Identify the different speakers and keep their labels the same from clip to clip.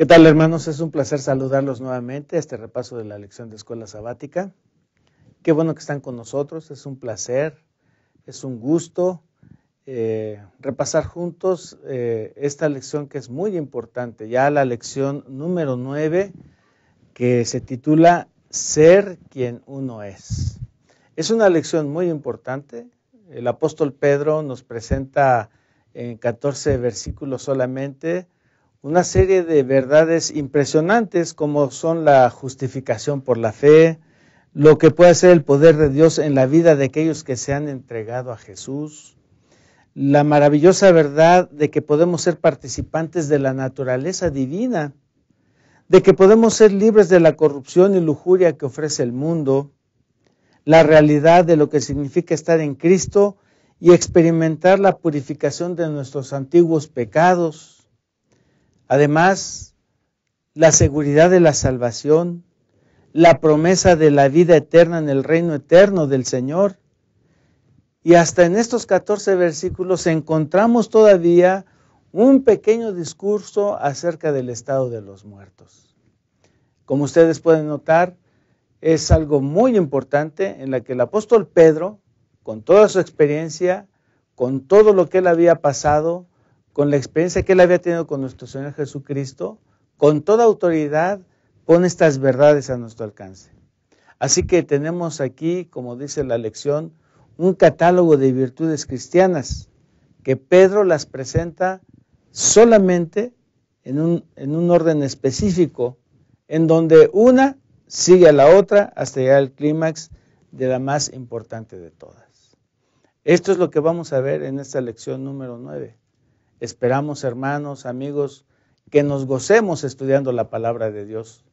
Speaker 1: ¿Qué tal, hermanos? Es un placer saludarlos nuevamente a este repaso de la lección de escuela sabática. Qué bueno que están con nosotros, es un placer, es un gusto repasar juntos esta lección que es muy importante, ya la lección número 9, que se titula Ser quien uno es. Es una lección muy importante. El apóstol Pedro nos presenta en 14 versículos solamente una serie de verdades impresionantes como son la justificación por la fe, lo que puede ser el poder de Dios en la vida de aquellos que se han entregado a Jesús, la maravillosa verdad de que podemos ser participantes de la naturaleza divina, de que podemos ser libres de la corrupción y lujuria que ofrece el mundo, la realidad de lo que significa estar en Cristo y experimentar la purificación de nuestros antiguos pecados. Además, la seguridad de la salvación, la promesa de la vida eterna en el reino eterno del Señor. Y hasta en estos 14 versículos encontramos todavía un pequeño discurso acerca del estado de los muertos. Como ustedes pueden notar, es algo muy importante en la que el apóstol Pedro, con toda su experiencia, con todo lo que él había pasado, con la experiencia que él había tenido con nuestro Señor Jesucristo, con toda autoridad, pone estas verdades a nuestro alcance. Así que tenemos aquí, como dice la lección, un catálogo de virtudes cristianas que Pedro las presenta solamente en un orden específico, en donde una sigue a la otra hasta llegar al clímax de la más importante de todas. Esto es lo que vamos a ver en esta lección número 9. Esperamos, hermanos, amigos, que nos gocemos estudiando la palabra de Dios,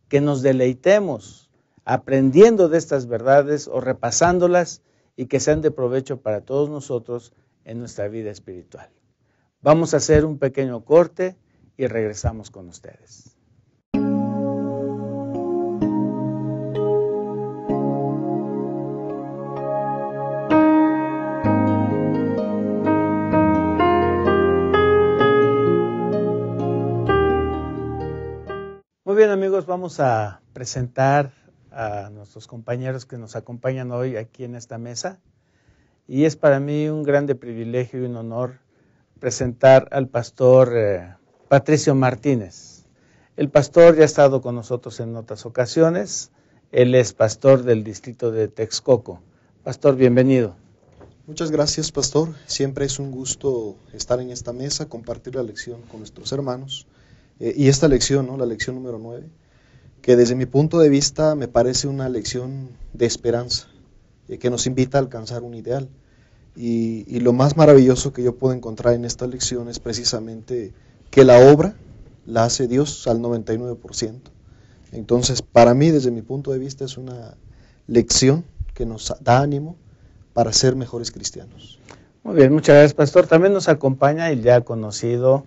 Speaker 1: que nos deleitemos aprendiendo de estas verdades o repasándolas y que sean de provecho para todos nosotros en nuestra vida espiritual. Vamos a hacer un pequeño corte y regresamos con ustedes. Muy bien, amigos, vamos a presentar a nuestros compañeros que nos acompañan hoy aquí en esta mesa. Y es para mí un grande privilegio y un honor presentar al pastor Patricio Martínez. El pastor ya ha estado con nosotros en otras ocasiones. Él es pastor del distrito de Texcoco. Pastor, bienvenido.
Speaker 2: Muchas gracias, pastor. Siempre es un gusto estar en esta mesa, compartir la lección con nuestros hermanos. Y esta lección, ¿no? La lección número 9, que desde mi punto de vista me parece una lección de esperanza, que nos invita a alcanzar un ideal. Y lo más maravilloso que yo puedo encontrar en esta lección es precisamente que la obra la hace Dios al 99%. Entonces, para mí, desde mi punto de vista, es una lección que nos da ánimo para ser mejores cristianos.
Speaker 1: Muy bien, muchas gracias, pastor. También nos acompaña el ya conocido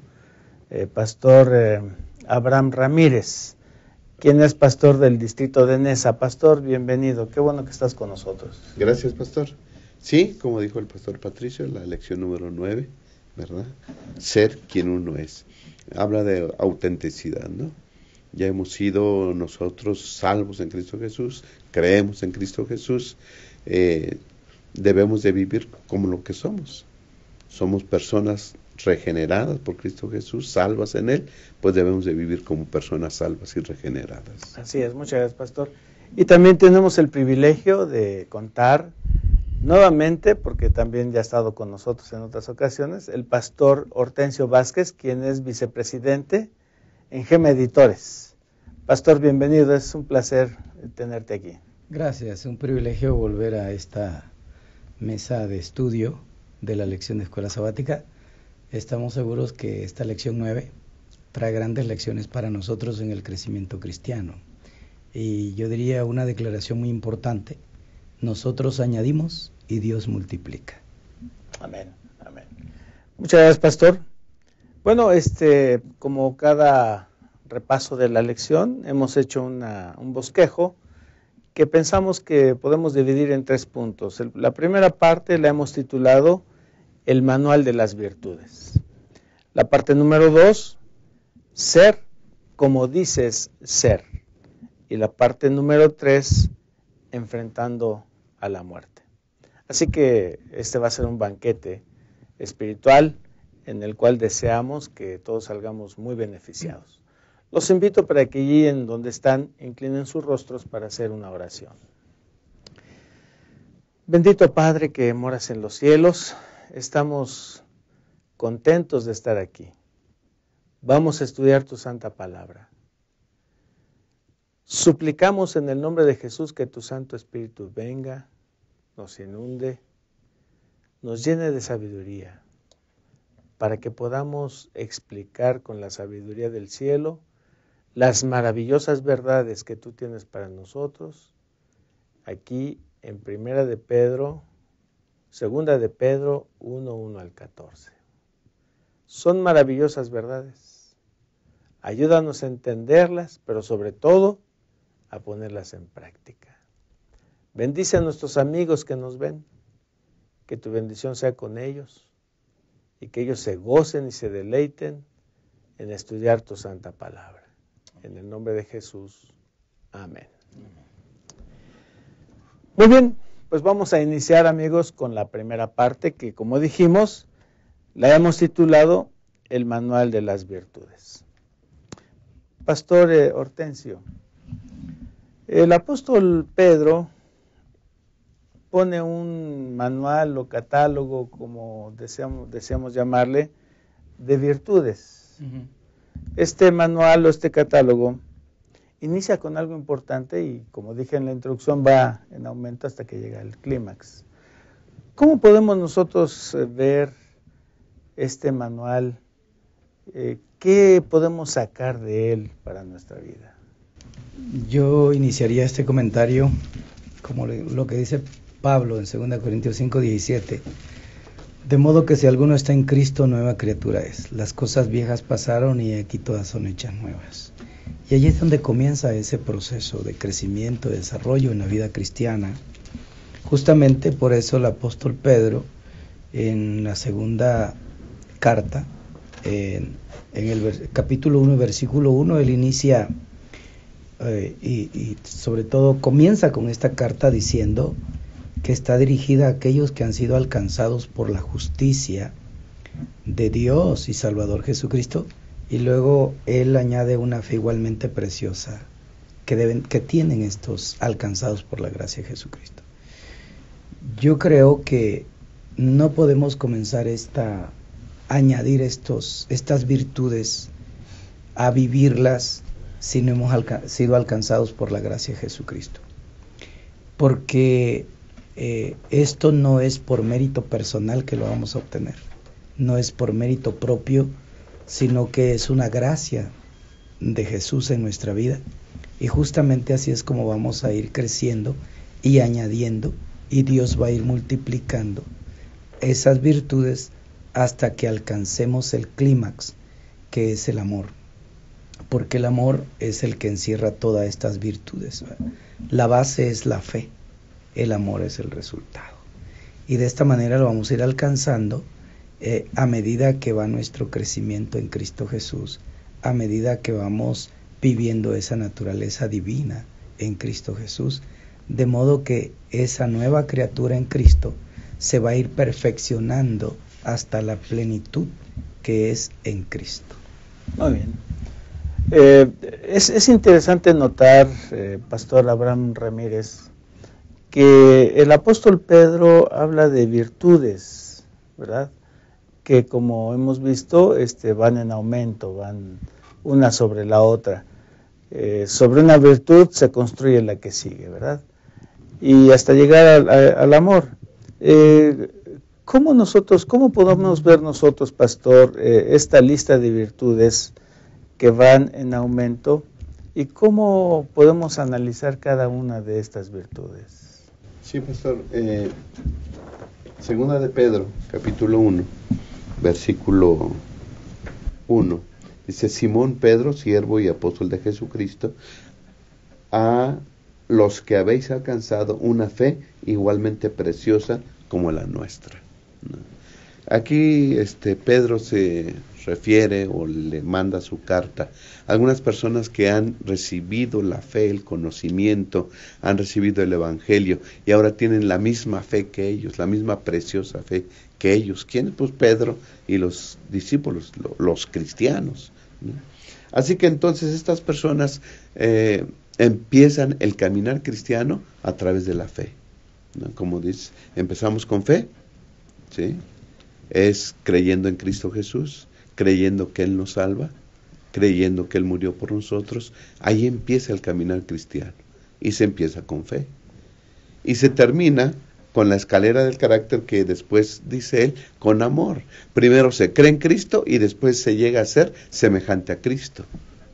Speaker 1: pastor Abraham Ramírez, quien es pastor del distrito de Neza. Pastor, bienvenido, qué bueno que estás con nosotros.
Speaker 3: Gracias, pastor. Sí, como dijo el pastor Patricio, la lección número 9, ¿verdad? Ser quien uno es. Habla de autenticidad, ¿no? Ya hemos sido nosotros salvos en Cristo Jesús, creemos en Cristo Jesús, debemos de vivir como lo que somos. Somos personas regeneradas por Cristo Jesús, salvas en Él, pues debemos de vivir como personas salvas y regeneradas.
Speaker 1: Así es, muchas gracias, pastor. Y también tenemos el privilegio de contar nuevamente, porque también ya ha estado con nosotros en otras ocasiones, el pastor Hortensio Vázquez, quien es vicepresidente en Gema Editores. Pastor, bienvenido, es un placer tenerte aquí.
Speaker 4: Gracias, un privilegio volver a esta mesa de estudio de la lección de escuela sabática. Estamos seguros que esta lección 9 trae grandes lecciones para nosotros en el crecimiento cristiano. Y yo diría una declaración muy importante: nosotros añadimos y Dios multiplica.
Speaker 1: Amén, amén. Muchas gracias, pastor. Bueno, como cada repaso de la lección, hemos hecho un bosquejo que pensamos que podemos dividir en 3 puntos. La primera parte la hemos titulado El Manual de las Virtudes. La parte número 2, ser como dices ser. Y la parte número 3, enfrentando a la muerte. Así que este va a ser un banquete espiritual en el cual deseamos que todos salgamos muy beneficiados. Los invito para que allí en donde están inclinen sus rostros para hacer una oración. Bendito Padre que moras en los cielos, estamos contentos de estar aquí. Vamos a estudiar tu santa palabra. Suplicamos en el nombre de Jesús que tu Santo Espíritu venga, nos inunde, nos llene de sabiduría, para que podamos explicar con la sabiduría del cielo las maravillosas verdades que tú tienes para nosotros, aquí en Primera de Pedro, Segunda de Pedro 1:1 al 14. Son maravillosas verdades. Ayúdanos a entenderlas, pero sobre todo a ponerlas en práctica. Bendice a nuestros amigos que nos ven, que tu bendición sea con ellos y que ellos se gocen y se deleiten en estudiar tu santa palabra. En el nombre de Jesús. Amén. Muy bien, pues vamos a iniciar, amigos, con la primera parte que, como dijimos, la hemos titulado El Manual de las Virtudes. Pastor Hortensio, el apóstol Pedro pone un manual o catálogo, como deseamos llamarle, de virtudes. Este manual o este catálogo inicia con algo importante y, como dije en la introducción, va en aumento hasta que llega al clímax. ¿Cómo podemos nosotros ver este manual? ¿Qué podemos sacar de él para nuestra vida?
Speaker 4: Yo iniciaría este comentario como lo que dice Pablo en 2 Corintios 5:17. De modo que si alguno está en Cristo, nueva criatura es. Las cosas viejas pasaron y aquí todas son hechas nuevas. Y allí es donde comienza ese proceso de crecimiento, de desarrollo en la vida cristiana. Justamente por eso el apóstol Pedro, en la segunda carta, en el capítulo 1, versículo 1, él inicia y sobre todo comienza con esta carta diciendo que está dirigida a aquellos que han sido alcanzados por la justicia de Dios y Salvador Jesucristo, y luego él añade una fe igualmente preciosa que tienen estos alcanzados por la gracia de Jesucristo. Yo creo que no podemos comenzar añadir estas virtudes a vivirlas si no hemos sido alcanzados por la gracia de Jesucristo, porque esto no es por mérito personal que lo vamos a obtener, no es por mérito propio, sino que es una gracia de Jesús en nuestra vida, y justamente así es como vamos a ir creciendo y añadiendo, y Dios va a ir multiplicando esas virtudes hasta que alcancemos el clímax, que es el amor, porque el amor es el que encierra todas estas virtudes. La base es la fe, el amor es el resultado, y de esta manera lo vamos a ir alcanzando a medida que va nuestro crecimiento en Cristo Jesús, a medida que vamos viviendo esa naturaleza divina en Cristo Jesús, de modo que esa nueva criatura en Cristo se va a ir perfeccionando hasta la plenitud que es en Cristo.
Speaker 1: Muy bien. Es interesante notar, Pastor Abraham Ramírez, que el apóstol Pedro habla de virtudes, ¿verdad? Que, como hemos visto, van en aumento, van una sobre la otra. Sobre una virtud se construye la que sigue, ¿verdad? Y hasta llegar al amor. ¿Cómo podemos ver nosotros, pastor, esta lista de virtudes que van en aumento, y cómo podemos analizar cada una de estas virtudes?
Speaker 3: Sí, pastor. Segunda de Pedro, capítulo 1, versículo 1. Dice: Simón Pedro, siervo y apóstol de Jesucristo, a los que habéis alcanzado una fe igualmente preciosa como la nuestra. Aquí Pedro se refiere o le manda su carta a algunas personas que han recibido la fe, el conocimiento, han recibido el evangelio y ahora tienen la misma fe que ellos, la misma preciosa fe que ellos. ¿Quiénes? Pues Pedro y los discípulos, los cristianos, ¿no? Así que entonces estas personas empiezan el caminar cristiano a través de la fe, ¿no? Como dice, empezamos con fe, ¿sí? Es creyendo en Cristo Jesús, creyendo que Él nos salva, creyendo que Él murió por nosotros. Ahí empieza el caminar cristiano y se empieza con fe y se termina con la escalera del carácter que después dice él, con amor. Primero se cree en Cristo y después se llega a ser semejante a Cristo,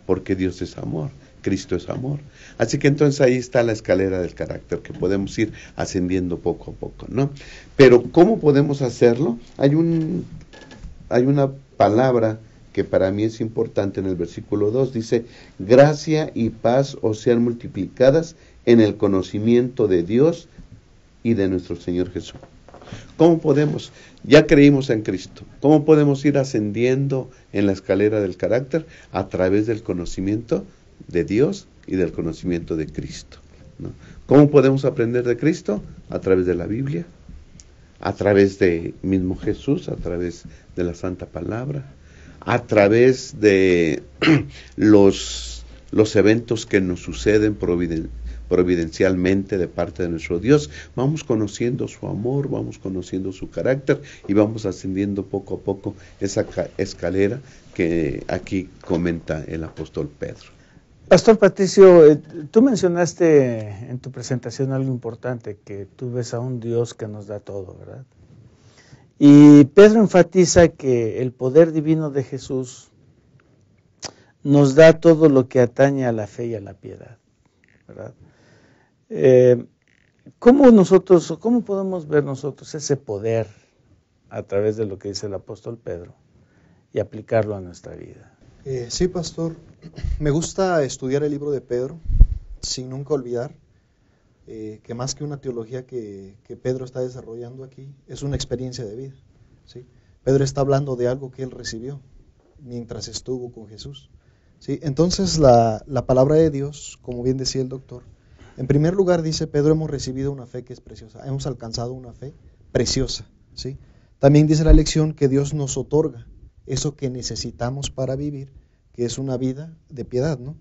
Speaker 3: porque Dios es amor, Cristo es amor. Así que entonces ahí está la escalera del carácter que podemos ir ascendiendo poco a poco, ¿no? Pero ¿cómo podemos hacerlo? Hay una palabra que para mí es importante en el versículo 2, dice, gracia y paz os sean multiplicadas en el conocimiento de Dios y de nuestro Señor Jesús. ¿Cómo podemos? Ya creímos en Cristo. ¿Cómo podemos ir ascendiendo en la escalera del carácter? A través del conocimiento de Dios y del conocimiento de Cristo, ¿no? ¿Cómo podemos aprender de Cristo? A través de la Biblia, a través de mismo Jesús, a través de la Santa Palabra, a través de los eventos que nos suceden providencialmente de parte de nuestro Dios. Vamos conociendo su amor, vamos conociendo su carácter y vamos ascendiendo poco a poco esa escalera que aquí comenta el apóstol Pedro.
Speaker 1: Pastor Patricio, tú mencionaste en tu presentación algo importante, que tú ves a un Dios que nos da todo, ¿verdad? Y Pedro enfatiza que el poder divino de Jesús nos da todo lo que atañe a la fe y a la piedad, ¿verdad? ¿Cómo podemos ver nosotros ese poder a través de lo que dice el apóstol Pedro y aplicarlo a nuestra vida?
Speaker 2: Sí, pastor, me gusta estudiar el libro de Pedro sin nunca olvidar que más que una teología que Pedro está desarrollando aquí, es una experiencia de vida, ¿sí? Pedro está hablando de algo que él recibió mientras estuvo con Jesús, ¿sí? Entonces la palabra de Dios, como bien decía el doctor, en primer lugar dice Pedro, hemos recibido una fe que es preciosa, hemos alcanzado una fe preciosa, ¿sí? También dice la lección que Dios nos otorga eso que necesitamos para vivir, que es una vida de piedad, ¿no?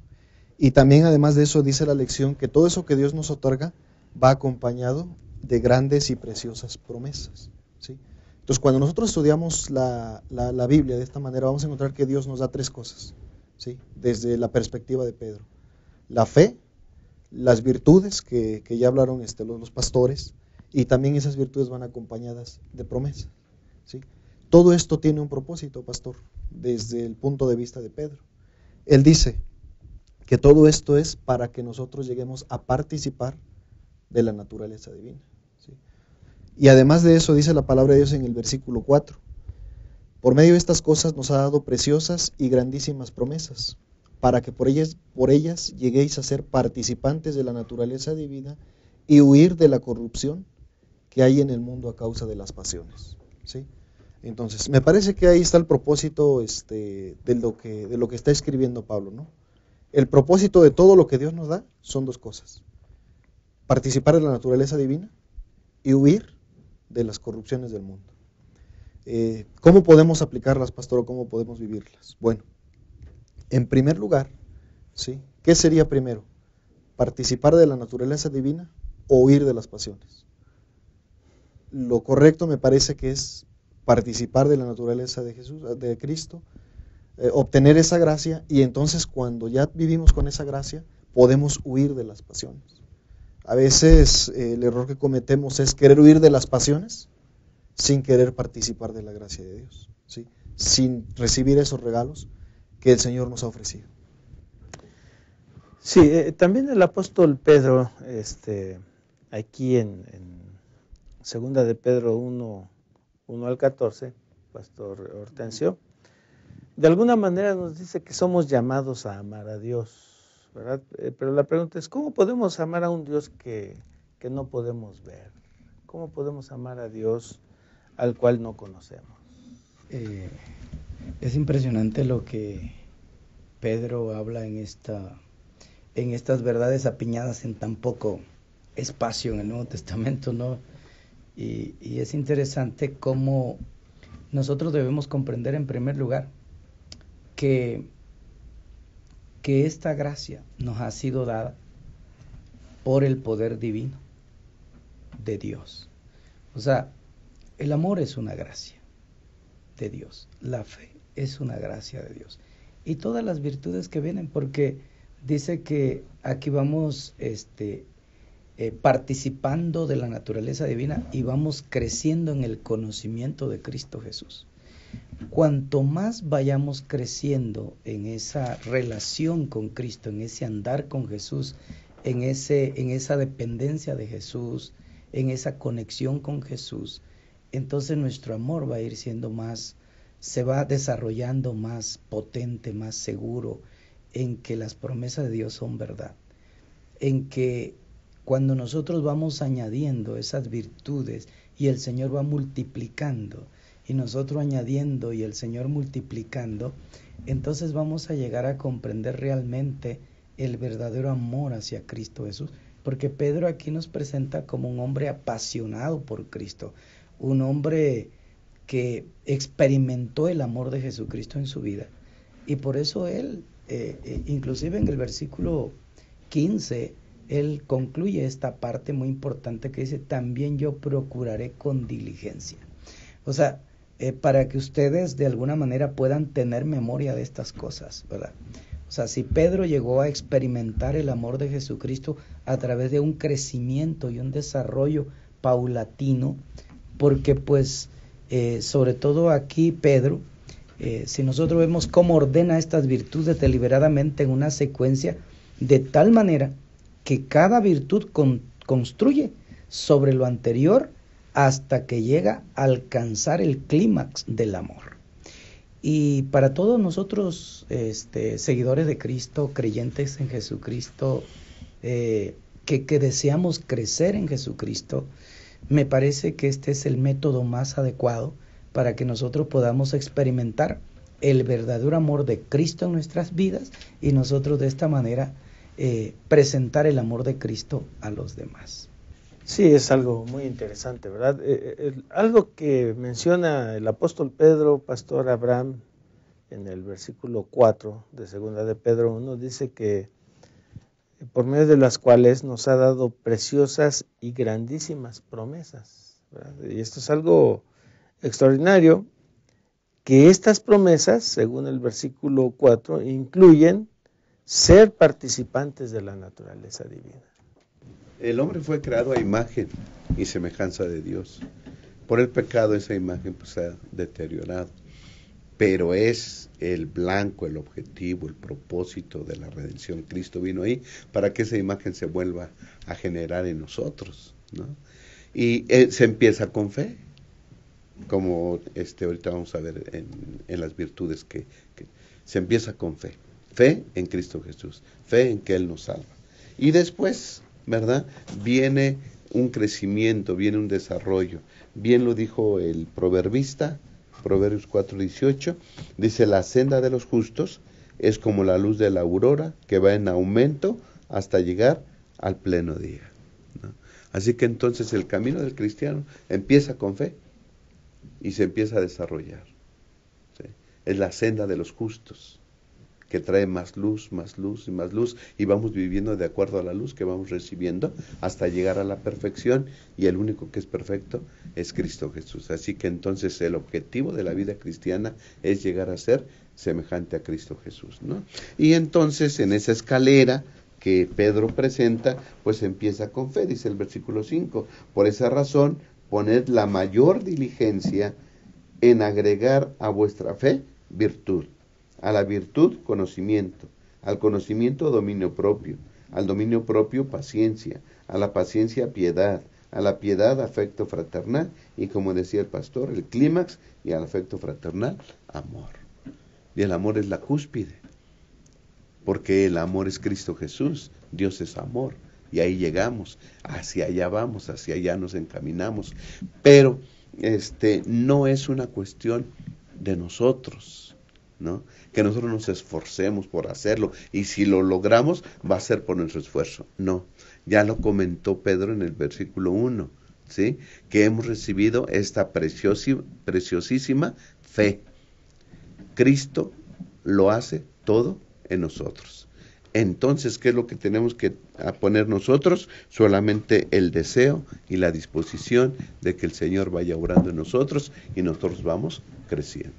Speaker 2: Y también además de eso dice la lección que todo eso que Dios nos otorga va acompañado de grandes y preciosas promesas, ¿sí? Entonces cuando nosotros estudiamos la Biblia de esta manera vamos a encontrar que Dios nos da tres cosas, ¿sí? Desde la perspectiva de Pedro: la fe, las virtudes que ya hablaron los pastores, y también esas virtudes van acompañadas de promesas, ¿sí? Todo esto tiene un propósito, pastor, desde el punto de vista de Pedro. Él dice que todo esto es para que nosotros lleguemos a participar de la naturaleza divina, ¿sí? Y además de eso dice la palabra de Dios en el versículo 4, por medio de estas cosas nos ha dado preciosas y grandísimas promesas, para que por ellas lleguéis a ser participantes de la naturaleza divina y huir de la corrupción que hay en el mundo a causa de las pasiones, ¿sí? Entonces, me parece que ahí está el propósito de lo que está escribiendo Pablo, ¿no? El propósito de todo lo que Dios nos da son dos cosas: participar de la naturaleza divina y huir de las corrupciones del mundo. ¿Cómo podemos aplicarlas, pastor, o cómo podemos vivirlas? Bueno, en primer lugar, ¿sí? ¿Qué sería primero? ¿Participar de la naturaleza divina o huir de las pasiones? Lo correcto me parece que es participar de la naturaleza de Jesús, de Cristo, obtener esa gracia, y entonces cuando ya vivimos con esa gracia podemos huir de las pasiones. A veces el error que cometemos es querer huir de las pasiones sin querer participar de la gracia de Dios, ¿sí? Sin recibir esos regalos que el Señor nos ha ofrecido.
Speaker 1: Sí, también el apóstol Pedro, aquí en segunda de Pedro 1 al 14, Pastor Hortensio, de alguna manera nos dice que somos llamados a amar a Dios, ¿verdad? Pero la pregunta es, ¿cómo podemos amar a un Dios que no podemos ver? ¿Cómo podemos amar a Dios al cual no conocemos.
Speaker 4: Es impresionante lo que Pedro habla en estas verdades apiñadas en tan poco espacio en el Nuevo Testamento, ¿no? Y es interesante cómo nosotros debemos comprender en primer lugar que esta gracia nos ha sido dada por el poder divino de Dios. O sea, el amor es una gracia de Dios, la fe es una gracia de Dios, y todas las virtudes que vienen, porque dice que aquí vamos participando de la naturaleza divina y vamos creciendo en el conocimiento de Cristo Jesús. Cuanto más vayamos creciendo en esa relación con Cristo, en ese andar con Jesús, en esa dependencia de Jesús, en esa conexión con Jesús, entonces nuestro amor va a ir siendo más, se va desarrollando más potente, más seguro, en que las promesas de Dios son verdad, en que cuando nosotros vamos añadiendo esas virtudes y el Señor va multiplicando, y nosotros añadiendo y el Señor multiplicando, entonces vamos a llegar a comprender realmente el verdadero amor hacia Cristo Jesús, porque Pedro aquí nos presenta como un hombre apasionado por Cristo, un hombre que experimentó el amor de Jesucristo en su vida, y por eso él, inclusive en el versículo 15, él concluye esta parte muy importante que dice: también yo procuraré con diligencia. O sea, para que ustedes de alguna manera puedan tener memoria de estas cosas, ¿verdad? O sea, si Pedro llegó a experimentar el amor de Jesucristo a través de un crecimiento y un desarrollo paulatino, porque pues sobre todo aquí Pedro, si nosotros vemos cómo ordena estas virtudes deliberadamente en una secuencia, de tal manera que cada virtud construye sobre lo anterior hasta que llega a alcanzar el clímax del amor. Y para todos nosotros, seguidores de Cristo, creyentes en Jesucristo, que deseamos crecer en Jesucristo, me parece que este es el método más adecuado para que nosotros podamos experimentar el verdadero amor de Cristo en nuestras vidas y nosotros de esta manera presentar el amor de Cristo a los demás.
Speaker 1: Sí, es algo muy interesante, ¿verdad? Algo que menciona el apóstol Pedro, pastor Abraham, en el versículo 4 de segunda de Pedro 1, dice que por medio de las cuales nos ha dado preciosas y grandísimas promesas, ¿verdad? Y esto es algo extraordinario, que estas promesas, según el versículo 4, incluyen ser participantes de la naturaleza divina.
Speaker 3: El hombre fue creado a imagen y semejanza de Dios. Por el pecado esa imagen pues se ha deteriorado. Pero es el blanco, el objetivo, el propósito de la redención. Cristo vino ahí para que esa imagen se vuelva a generar en nosotros, ¿no? Y se empieza con fe, como ahorita vamos a ver en las virtudes que se empieza con fe. Fe en Cristo Jesús, fe en que Él nos salva. Y después, ¿verdad? Viene un crecimiento, viene un desarrollo. Bien lo dijo el proverbista, Proverbios 4:18, dice: la senda de los justos es como la luz de la aurora que va en aumento hasta llegar al pleno día, ¿no? Así que entonces el camino del cristiano empieza con fe y se empieza a desarrollar, ¿sí? Es la senda de los justos, que trae más luz, más luz y más luz, y vamos viviendo de acuerdo a la luz que vamos recibiendo hasta llegar a la perfección, y el único que es perfecto es Cristo Jesús. Así que entonces el objetivo de la vida cristiana es llegar a ser semejante a Cristo Jesús, ¿no? Y entonces en esa escalera que Pedro presenta, pues empieza con fe, dice el versículo 5, por esa razón poned la mayor diligencia en agregar a vuestra fe virtud, a la virtud conocimiento, al conocimiento dominio propio, al dominio propio paciencia, a la paciencia piedad, a la piedad afecto fraternal, y como decía el pastor, el clímax, y al afecto fraternal, amor. Y el amor es la cúspide, porque el amor es Cristo Jesús, Dios es amor, y ahí llegamos, hacia allá vamos, hacia allá nos encaminamos. Pero no es una cuestión de nosotros, ¿no? Que nosotros nos esforcemos por hacerlo, y si lo logramos va a ser por nuestro esfuerzo. No, ya lo comentó Pedro en el versículo 1, ¿sí? Que hemos recibido esta preciosísima fe. Cristo lo hace todo en nosotros. Entonces, ¿qué es lo que tenemos que poner nosotros? Solamente el deseo y la disposición de que el Señor vaya obrando en nosotros y nosotros vamos creciendo.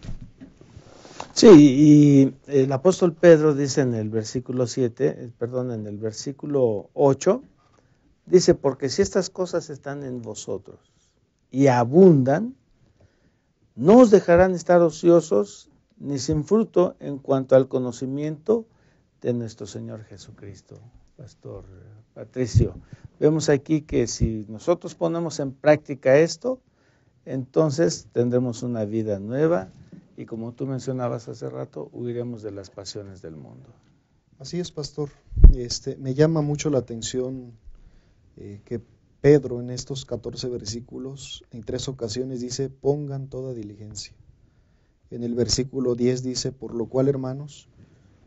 Speaker 1: Sí, y el apóstol Pedro dice en el versículo 8, dice, porque si estas cosas están en vosotros y abundan, no os dejarán estar ociosos ni sin fruto en cuanto al conocimiento de nuestro Señor Jesucristo. Pastor Patricio, vemos aquí que si nosotros ponemos en práctica esto, entonces tendremos una vida nueva y, como tú mencionabas hace rato, huiremos de las pasiones del mundo.
Speaker 2: Así es, pastor. Me llama mucho la atención que Pedro en estos 14 versículos en 3 ocasiones dice, pongan toda diligencia. En el versículo 10 dice, por lo cual, hermanos,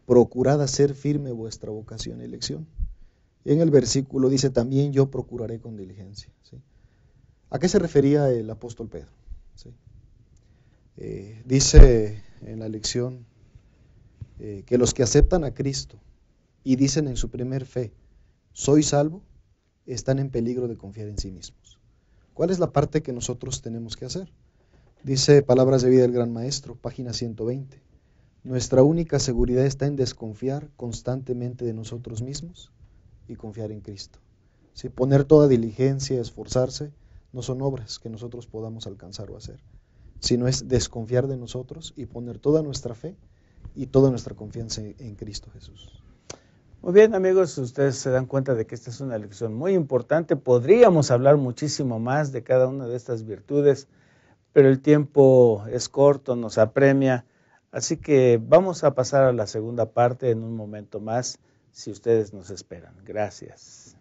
Speaker 2: procurad hacer firme vuestra vocación y elección. Y en el versículo dice también, yo procuraré con diligencia. ¿Sí? ¿A qué se refería el apóstol Pedro? ¿Sí? Dice en la lección que los que aceptan a Cristo y dicen en su primer fe, soy salvo, están en peligro de confiar en sí mismos. ¿Cuál es la parte que nosotros tenemos que hacer? Dice Palabras de Vida del Gran Maestro, página 120. Nuestra única seguridad está en desconfiar constantemente de nosotros mismos y confiar en Cristo. Si poner toda diligencia, esforzarse, no son obras que nosotros podamos alcanzar o hacer, sino es desconfiar de nosotros y poner toda nuestra fe y toda nuestra confianza en Cristo Jesús.
Speaker 1: Muy bien, amigos, ustedes se dan cuenta de que esta es una lección muy importante. Podríamos hablar muchísimo más de cada una de estas virtudes, pero el tiempo es corto, nos apremia, así que vamos a pasar a la segunda parte en un momento más, si ustedes nos esperan. Gracias.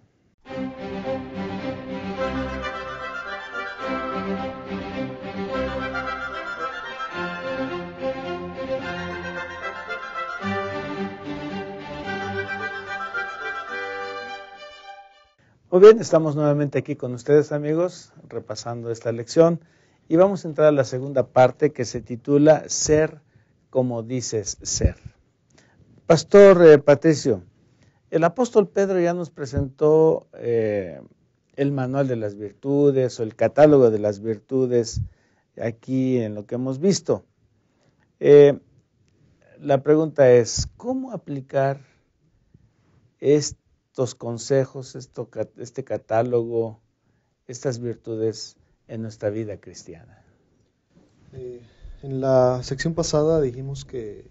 Speaker 1: Muy bien, estamos nuevamente aquí con ustedes, amigos, repasando esta lección y vamos a entrar a la segunda parte que se titula Ser como dices ser. Pastor Patricio, el apóstol Pedro ya nos presentó el manual de las virtudes o el catálogo de las virtudes aquí en lo que hemos visto. La pregunta es, ¿cómo aplicar estos consejos, este catálogo, estas virtudes en nuestra vida cristiana?
Speaker 2: En la sección pasada dijimos que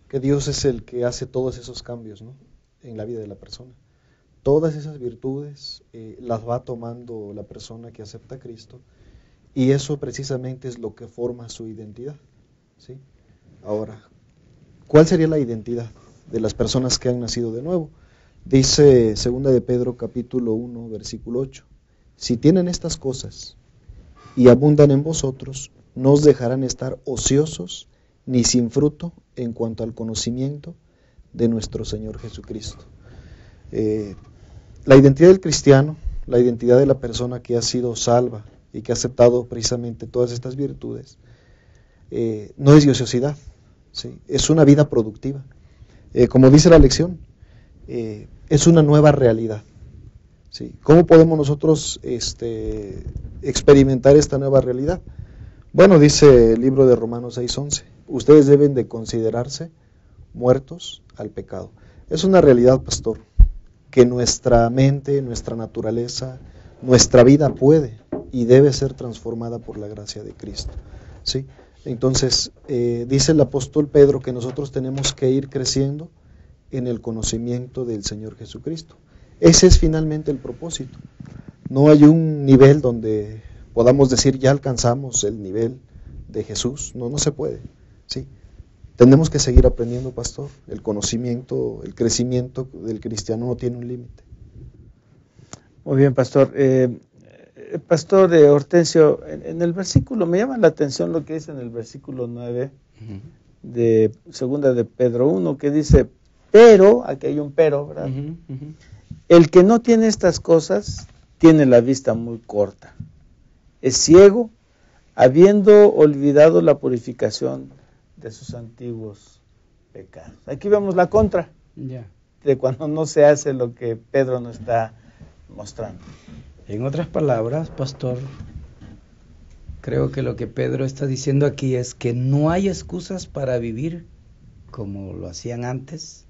Speaker 2: Dios es el que hace todos esos cambios, ¿no?, en la vida de la persona. Todas esas virtudes las va tomando la persona que acepta a Cristo y eso precisamente es lo que forma su identidad, ¿sí? Ahora, ¿cuál sería la identidad de las personas que han nacido de nuevo? Dice 2 de Pedro capítulo 1 versículo 8, si tienen estas cosas y abundan en vosotros, no os dejarán estar ociosos ni sin fruto en cuanto al conocimiento de nuestro Señor Jesucristo. La identidad del cristiano, la identidad de la persona que ha sido salva y que ha aceptado precisamente todas estas virtudes, no es de ociosidad, ¿sí? Es una vida productiva. Como dice la lección, es una nueva realidad, ¿sí? ¿Cómo podemos nosotros experimentar esta nueva realidad? Bueno, dice el libro de Romanos 6:11, ustedes deben de considerarse muertos al pecado. Es una realidad, pastor, que nuestra mente, nuestra naturaleza, nuestra vida puede y debe ser transformada por la gracia de Cristo, ¿sí? Entonces, dice el apóstol Pedro que nosotros tenemos que ir creciendo en el conocimiento del Señor Jesucristo. Ese es finalmente el propósito. No hay un nivel donde podamos decir ya alcanzamos el nivel de Jesús. No se puede, ¿sí? Tenemos que seguir aprendiendo, pastor. El conocimiento, el crecimiento del cristiano no tiene un límite.
Speaker 1: Muy bien, pastor. Pastor Hortensio, en el versículo, me llama la atención lo que dice en el versículo 9 de segunda de Pedro 1, que dice, pero, aquí hay un pero, ¿verdad? El que no tiene estas cosas tiene la vista muy corta, es ciego, habiendo olvidado la purificación de sus antiguos pecados. Aquí vemos la contra de cuando no se hace lo que Pedro nos está mostrando.
Speaker 4: En otras palabras, pastor, creo que lo que Pedro está diciendo aquí es que no hay excusas para vivir como lo hacían antes,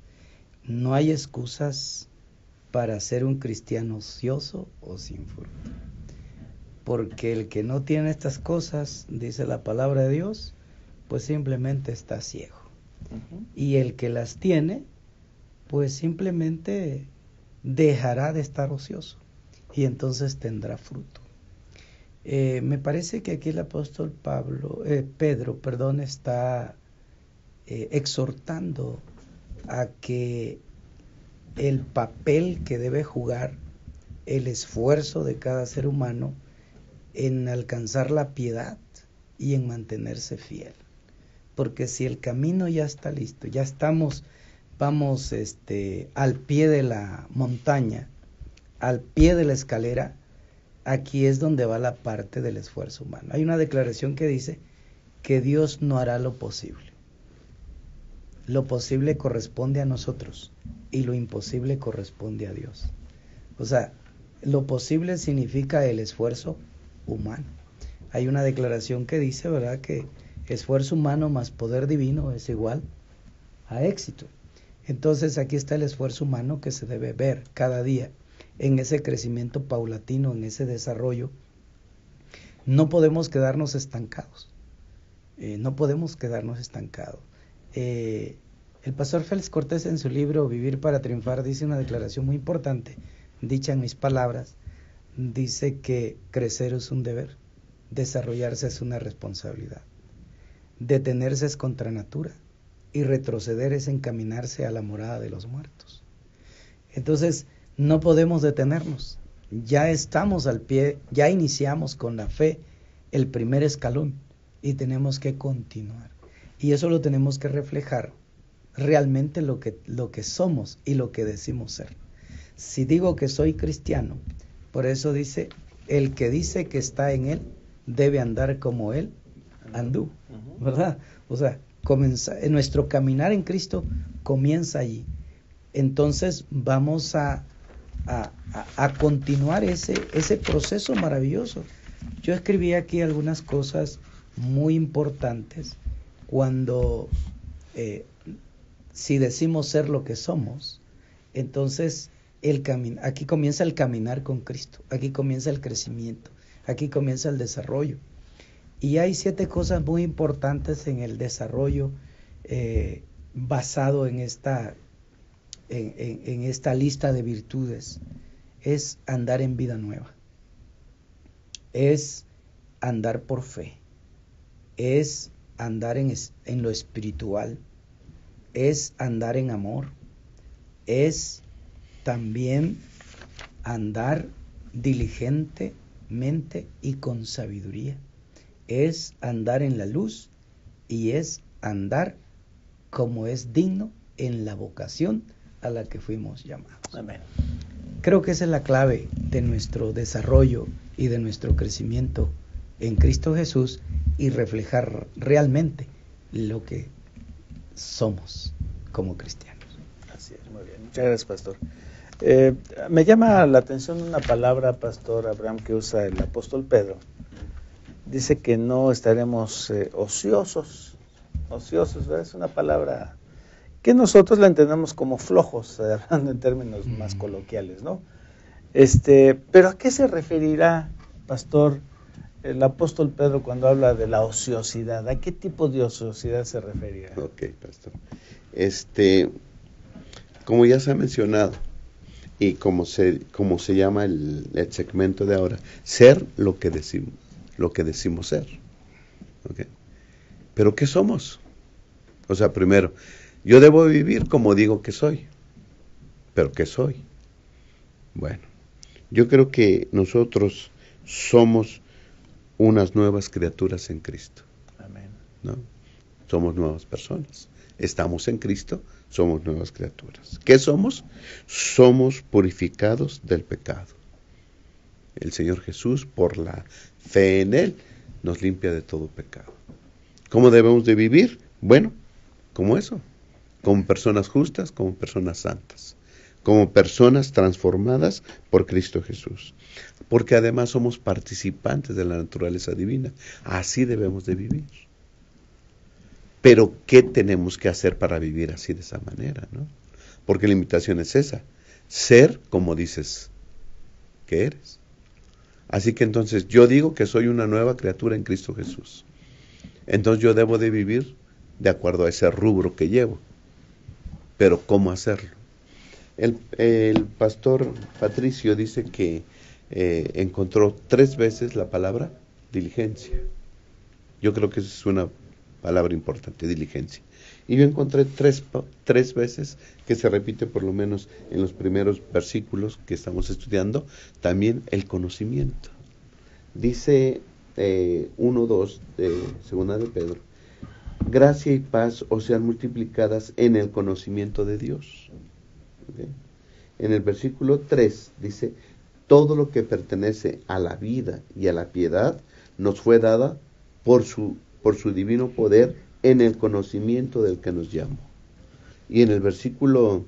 Speaker 4: no hay excusas para ser un cristiano ocioso o sin fruto. Porque el que no tiene estas cosas, dice la palabra de Dios, pues simplemente está ciego. Y el que las tiene, pues simplemente dejará de estar ocioso y entonces tendrá fruto. Me parece que aquí el apóstol Pedro, está exhortando a que el papel que debe jugar el esfuerzo de cada ser humano en alcanzar la piedad y en mantenerse porque si el camino ya está listo, ya vamos al pie de la montaña, al pie de la escalera, aquí es donde va la parte del esfuerzo humano. Hay una declaración que dice que Dios no hará lo posible. Lo posible corresponde a nosotros y lo imposible corresponde a Dios. O sea, lo posible significa el esfuerzo humano. Hay una declaración que dice, ¿verdad?, que esfuerzo humano más poder divino es igual a éxito. Entonces aquí está el esfuerzo humano que se debe ver cada día en ese crecimiento paulatino, en ese desarrollo. No podemos quedarnos estancados. No podemos quedarnos estancados. El pastor Félix Cortés en su libro Vivir para Triunfar dice una declaración muy importante, dicha en mis palabras. Dice que crecer es un deber, desarrollarse es una responsabilidad, detenerse es contra natura y retroceder es encaminarse a la morada de los muertos. Entonces no podemos detenernos, ya estamos al pie, ya iniciamos con la fe el primer escalón y tenemos que continuar, y eso lo tenemos que reflejar realmente lo que somos y lo que decimos ser. Si digo que soy cristiano, por eso dice, el que dice que está en él, debe andar como él anduvo, ¿verdad? O sea, nuestro caminar en Cristo comienza allí. Entonces vamos a continuar ese proceso maravilloso. Yo escribí aquí algunas cosas muy importantes cuando, si decimos ser lo que somos, entonces aquí comienza el caminar con Cristo, aquí comienza el crecimiento, aquí comienza el desarrollo. Y hay 7 cosas muy importantes en el desarrollo basado en esta lista de virtudes. Es andar en vida nueva, es andar por fe, es andar en lo espiritual, es andar en amor, es también andar diligentemente y con sabiduría, es andar en la luz y es andar como es digno en la vocación a la que fuimos llamados.
Speaker 1: Amén.
Speaker 4: Creo que esa es la clave de nuestro desarrollo y de nuestro crecimiento en Cristo Jesús y reflejar realmente lo que somos como cristianos.
Speaker 1: Así es, muy bien. Muchas gracias, pastor. Me llama la atención una palabra, pastor Abraham, que usa el apóstol Pedro. Dice que no estaremos ociosos, ¿verdad? Es una palabra que nosotros la entendemos como flojos, hablando en términos más coloquiales, ¿no? Pero ¿a qué se referirá, pastor, el apóstol Pedro cuando habla de la ociosidad? ¿A qué tipo de ociosidad se referirá?
Speaker 3: Ok, pastor. Como ya se ha mencionado, y como se llama el segmento de ahora, ser lo que decimos ser. ¿Okay? ¿Pero qué somos? O sea, primero, yo debo vivir como digo que soy. ¿Pero qué soy? Bueno, yo creo que nosotros somos unas nuevas criaturas en Cristo.
Speaker 1: Amén.
Speaker 3: ¿No? Somos nuevas personas. Estamos en Cristo, somos nuevas criaturas. ¿Qué somos? Somos purificados del pecado. El Señor Jesús, por la fe en Él, nos limpia de todo pecado. ¿Cómo debemos de vivir? Bueno, como eso, como personas justas, como personas santas, como personas transformadas por Cristo Jesús. Porque además somos participantes de la naturaleza divina. Así debemos de vivir. Pero, ¿qué tenemos que hacer para vivir así de esa manera, ¿no? Porque la invitación es esa, ser como dices que eres. Así que entonces yo digo que soy una nueva criatura en Cristo Jesús. Entonces yo debo de vivir de acuerdo a ese rubro que llevo. Pero ¿cómo hacerlo? El pastor Patricio dice que encontró 3 veces la palabra diligencia. Yo creo que esa es una palabra importante, diligencia. Y yo encontré 3 veces que se repite por lo menos en los primeros versículos que estamos estudiando, también el conocimiento. Dice 1:2 de segunda de Pedro, gracia y paz os sean multiplicadas en el conocimiento de Dios. ¿Okay? En el versículo 3 dice, todo lo que pertenece a la vida y a la piedad nos fue dada por su divino poder en el conocimiento del que nos llamó. Y en el versículo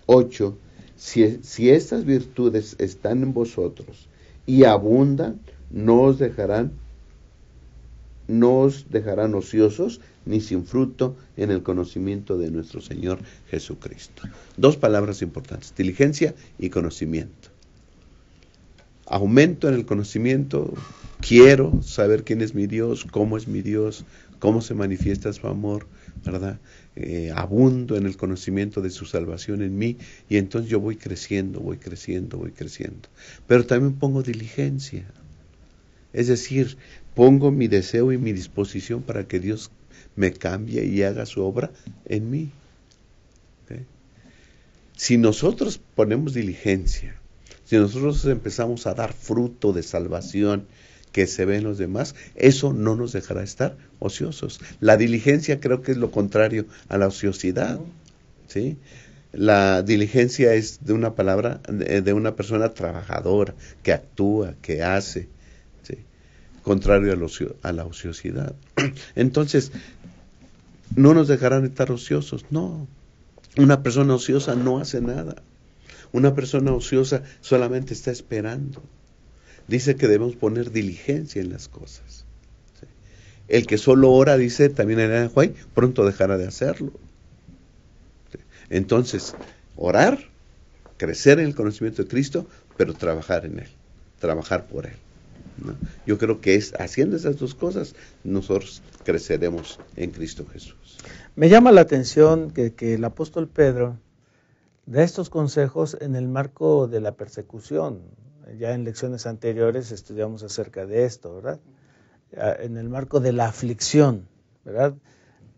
Speaker 3: 8, si estas virtudes están en vosotros y abundan, no os dejarán ociosos ni sin fruto en el conocimiento de nuestro Señor Jesucristo. 2 palabras importantes, diligencia y conocimiento. Aumento en el conocimiento, quiero saber quién es mi Dios, cómo se manifiesta su amor, ¿verdad? Abundo en el conocimiento de su salvación en mí, y entonces yo voy creciendo. Pero también pongo diligencia, es decir, pongo mi deseo y mi disposición para que Dios me cambie y haga su obra en mí. ¿Okay? Si nosotros ponemos diligencia, si nosotros empezamos a dar fruto de salvación que se ve en los demás, eso no nos dejará estar ociosos. La diligencia creo que es lo contrario a la ociosidad, ¿sí? La diligencia es de una palabra, de una persona trabajadora, que actúa, que hace, ¿sí? Contrario a la ociosidad. Entonces, no nos dejarán estar ociosos, no. Una persona ociosa no hace nada. Una persona ociosa solamente está esperando. Dice que debemos poner diligencia en las cosas. ¿Sí? El que solo ora, dice también en Juan, pronto dejará de hacerlo. ¿Sí? Entonces, orar, crecer en el conocimiento de Cristo, pero trabajar en Él, trabajar por Él, ¿no? Yo creo que es haciendo esas 2 cosas, nosotros creceremos en Cristo Jesús.
Speaker 1: Me llama la atención que el apóstol Pedro da estos consejos en el marco de la persecución. Ya en lecciones anteriores estudiamos acerca de esto, ¿verdad? En el marco de la aflicción, ¿verdad?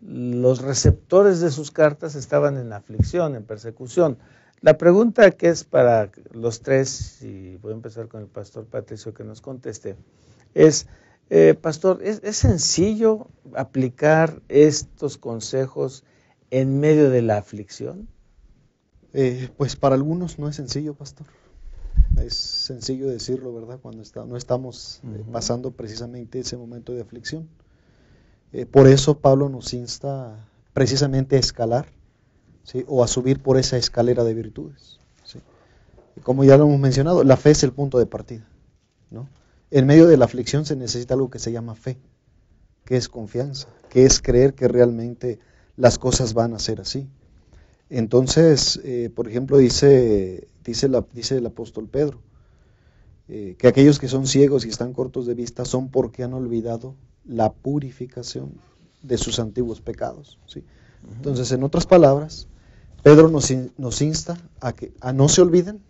Speaker 1: Los receptores de sus cartas estaban en aflicción, en persecución. La pregunta que es para los 3, y voy a empezar con el pastor Patricio que nos conteste, es, pastor, ¿es sencillo aplicar estos consejos en medio de la aflicción?
Speaker 2: Pues para algunos no es sencillo, pastor. Es sencillo decirlo, ¿verdad? Cuando no estamos pasando precisamente ese momento de aflicción. Por eso Pablo nos insta precisamente a escalar, ¿sí? O a subir por esa escalera de virtudes, ¿sí? Y como ya lo hemos mencionado, la fe es el punto de partida, ¿no? En medio de la aflicción se necesita algo que se llama fe, que es confianza, que es creer que realmente las cosas van a ser así. Entonces, por ejemplo, dice el apóstol Pedro, que aquellos que son ciegos y están cortos de vista son porque han olvidado la purificación de sus antiguos pecados, ¿sí? Entonces, en otras palabras, Pedro nos insta a no se olviden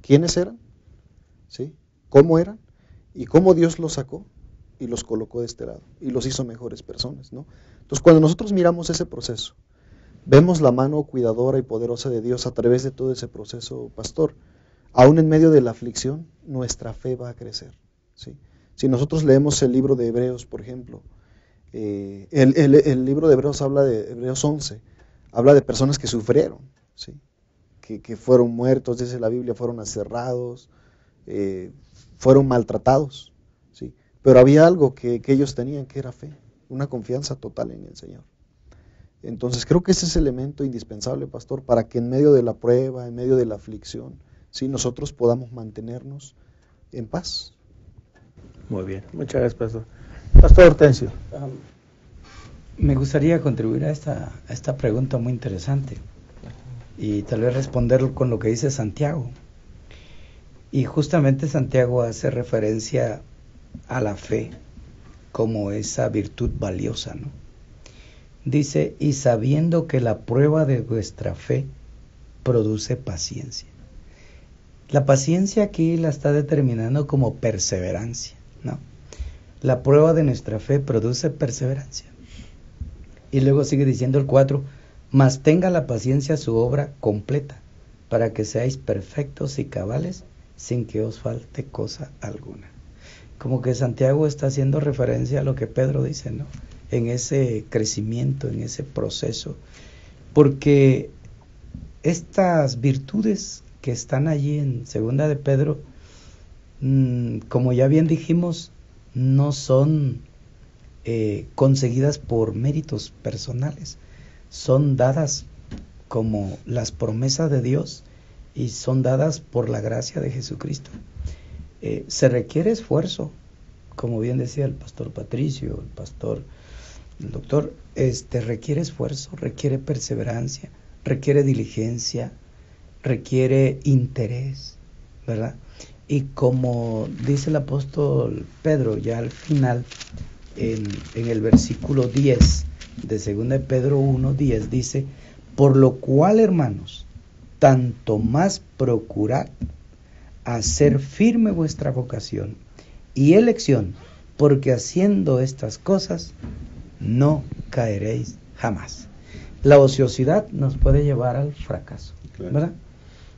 Speaker 2: quiénes eran, ¿sí? Cómo eran y cómo Dios los sacó y los colocó de este lado y los hizo mejores personas, ¿no? Entonces, cuando nosotros miramos ese proceso, vemos la mano cuidadora y poderosa de Dios a través de todo ese proceso, pastor. Aún en medio de la aflicción, nuestra fe va a crecer. ¿sí? Si nosotros leemos el libro de Hebreos, por ejemplo, el libro de Hebreos habla de Hebreos 11, habla de personas que sufrieron, ¿sí? Que fueron muertos, dice la Biblia, fueron aserrados, fueron maltratados, ¿sí? Pero había algo que ellos tenían, que era fe, una confianza total en el Señor. Entonces creo que ese es el elemento indispensable, pastor, para que en medio de la prueba, en medio de la aflicción, ¿sí?, nosotros podamos mantenernos en paz.
Speaker 1: Muy bien, muchas gracias, pastor. Pastor Hortensio.
Speaker 4: Me gustaría contribuir a esta pregunta muy interesante y tal vez responder con lo que dice Santiago. Y justamente Santiago hace referencia a la fe como esa virtud valiosa, ¿no? Dice, y sabiendo que la prueba de vuestra fe produce paciencia. La paciencia aquí la está determinando como perseverancia, ¿no? La prueba de nuestra fe produce perseverancia. Y luego sigue diciendo el 4, mas tenga la paciencia su obra completa, para que seáis perfectos y cabales, sin que os falte cosa alguna. Como que Santiago está haciendo referencia a lo que Pedro dice, ¿no? En ese crecimiento, en ese proceso. Porque estas virtudes que están allí en segunda de Pedro, como ya bien dijimos, no son conseguidas por méritos personales, son dadas como las promesas de Dios y son dadas por la gracia de Jesucristo. Se requiere esfuerzo, como bien decía el pastor Patricio, el doctor, requiere esfuerzo, requiere perseverancia, requiere diligencia, requiere interés, ¿verdad? Y como dice el apóstol Pedro ya al final, en el versículo 10 de 2 de Pedro 1:10 dice, por lo cual, hermanos, tanto más procurad hacer firme vuestra vocación y elección, porque haciendo estas cosas no caeréis jamás. La ociosidad nos puede llevar al fracaso, ¿verdad?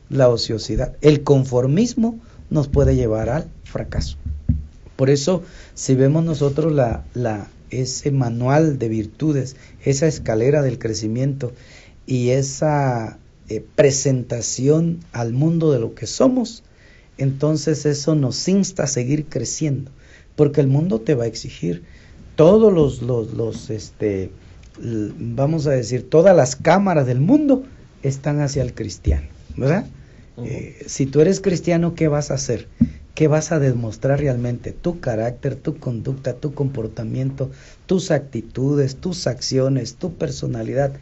Speaker 4: La ociosidad, el conformismo nos puede llevar al fracaso. Por eso, si vemos nosotros ese manual de virtudes, esa escalera del crecimiento y esa presentación al mundo de lo que somos, entonces eso nos insta a seguir creciendo, porque el mundo te va a exigir. Todos vamos a decir, todas las cámaras del mundo están hacia el cristiano, ¿verdad? Si tú eres cristiano, ¿qué vas a hacer? ¿Qué vas a demostrar realmente? Tu carácter, tu conducta, tu comportamiento, tus actitudes, tus acciones, tu personalidad.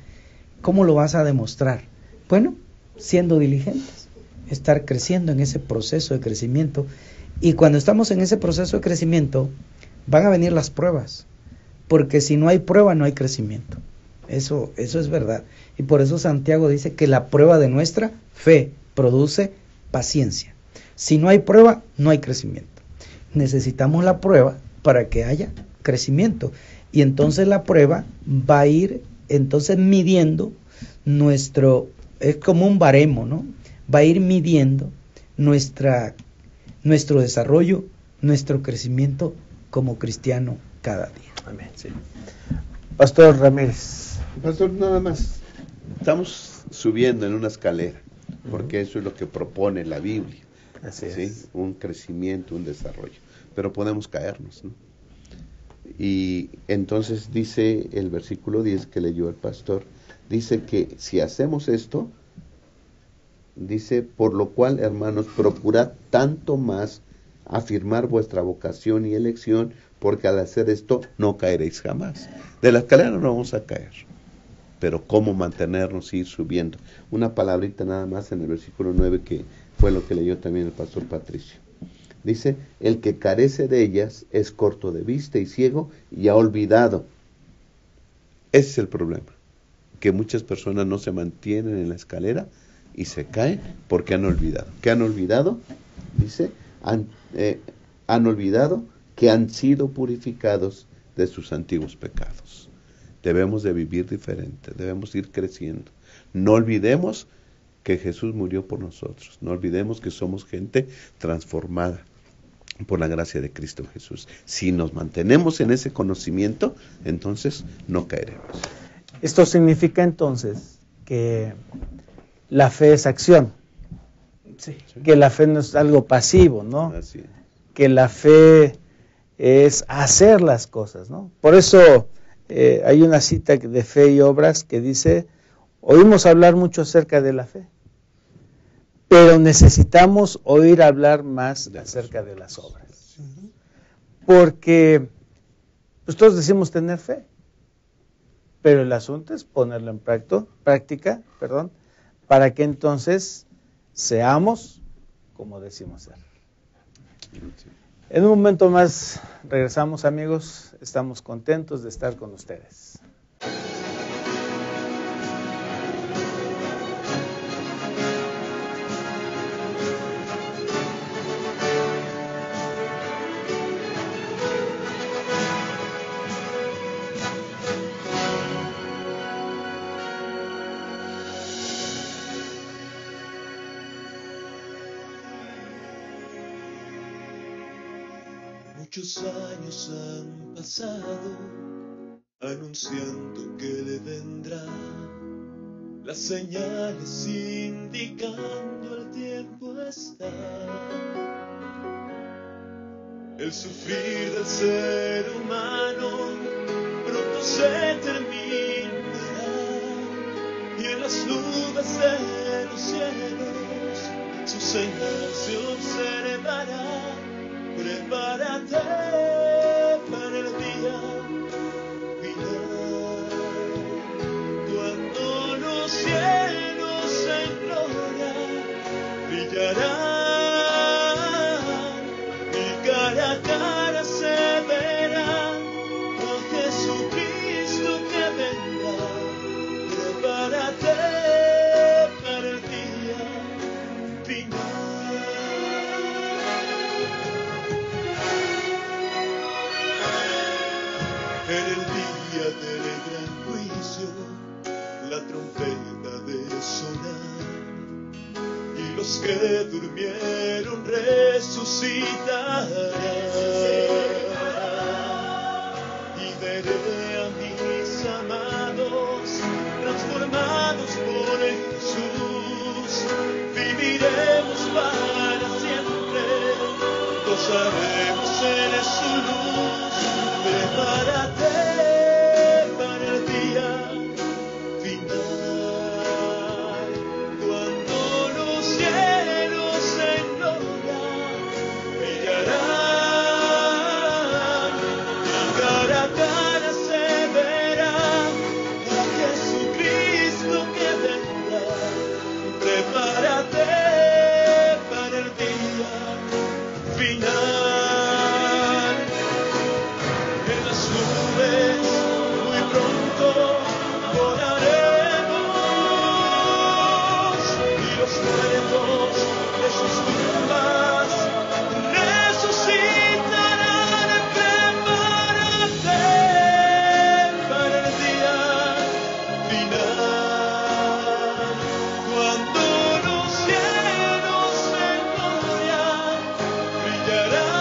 Speaker 4: ¿Cómo lo vas a demostrar? Bueno, siendo diligentes, estar creciendo en ese proceso de crecimiento. Y cuando estamos en ese proceso de crecimiento, van a venir las pruebas, porque si no hay prueba, no hay crecimiento. Eso es verdad. Y por eso Santiago dice que la prueba de nuestra fe produce paciencia. Si no hay prueba, no hay crecimiento. Necesitamos la prueba para que haya crecimiento. Y entonces la prueba va a ir entonces midiendo es como un baremo, ¿no? Va a ir midiendo nuestro desarrollo, nuestro crecimiento como cristiano cada día.
Speaker 1: Amén. Sí. Pastor Ramírez.
Speaker 3: Pastor, nada más, estamos subiendo en una escalera, porque eso es lo que propone la Biblia.
Speaker 1: Así
Speaker 3: ¿sí?
Speaker 1: es.
Speaker 3: Un crecimiento, un desarrollo, pero podemos caernos, ¿no? Y entonces dice el versículo 10 que leyó el pastor, dice que si hacemos esto, dice, por lo cual, hermanos, procurad tanto más afirmar vuestra vocación y elección, porque al hacer esto no caeréis jamás. De la escalera no vamos a caer, pero cómo mantenernos y ir subiendo. Una palabrita nada más en el versículo 9 que fue lo que leyó también el pastor Patricio. Dice, el que carece de ellas es corto de vista y ciego y ha olvidado. Ese es el problema, que muchas personas no se mantienen en la escalera y se caen porque han olvidado. ¿Qué han olvidado? Dice, han olvidado que han sido purificados de sus antiguos pecados. Debemos de vivir diferente, debemos ir creciendo. No olvidemos que Jesús murió por nosotros. No olvidemos que somos gente transformada. por la gracia de Cristo Jesús. Si nos mantenemos en ese conocimiento, entonces no caeremos.
Speaker 1: Esto significa entonces que la fe es acción,
Speaker 4: Sí.
Speaker 1: que la fe no es algo pasivo, ¿no?
Speaker 3: Así es.
Speaker 1: Que la fe es hacer las cosas, ¿no? Por eso hay una cita de Fe y Obras que dice, oímos hablar mucho acerca de la fe, pero necesitamos oír hablar más acerca de las obras. Porque pues todos decimos tener fe, pero el asunto es ponerlo en práctica, para que entonces seamos como decimos ser. En un momento más regresamos, amigos. Estamos contentos de estar con ustedes.
Speaker 5: Muchos años han pasado anunciando que le vendrá, las señales indicando el tiempo está. El sufrir del ser humano pronto se terminará, y en las nubes de los cielos su señal se observará. Prepárate para el día final, cuando los cielos en gloria brillarán, y cara a cara se verá a Jesucristo que vendrá. Prepárate para el día final. En el día del gran juicio, la trompeta de sonar, y los que durmieron resucitarán. Y veré a mis amados transformados por Jesús. Viviremos para siempre, gozaremos en su luz. Prepárate para el día final, cuando los cielos en gloria brillarán, y cara a cara se verá a Jesucristo que vendrá. Prepárate para el día final. Muy pronto volaremos, y los muertos de sus tumbas resucitarán. Prepárate para el día final, cuando los cielos en gloria brillarán.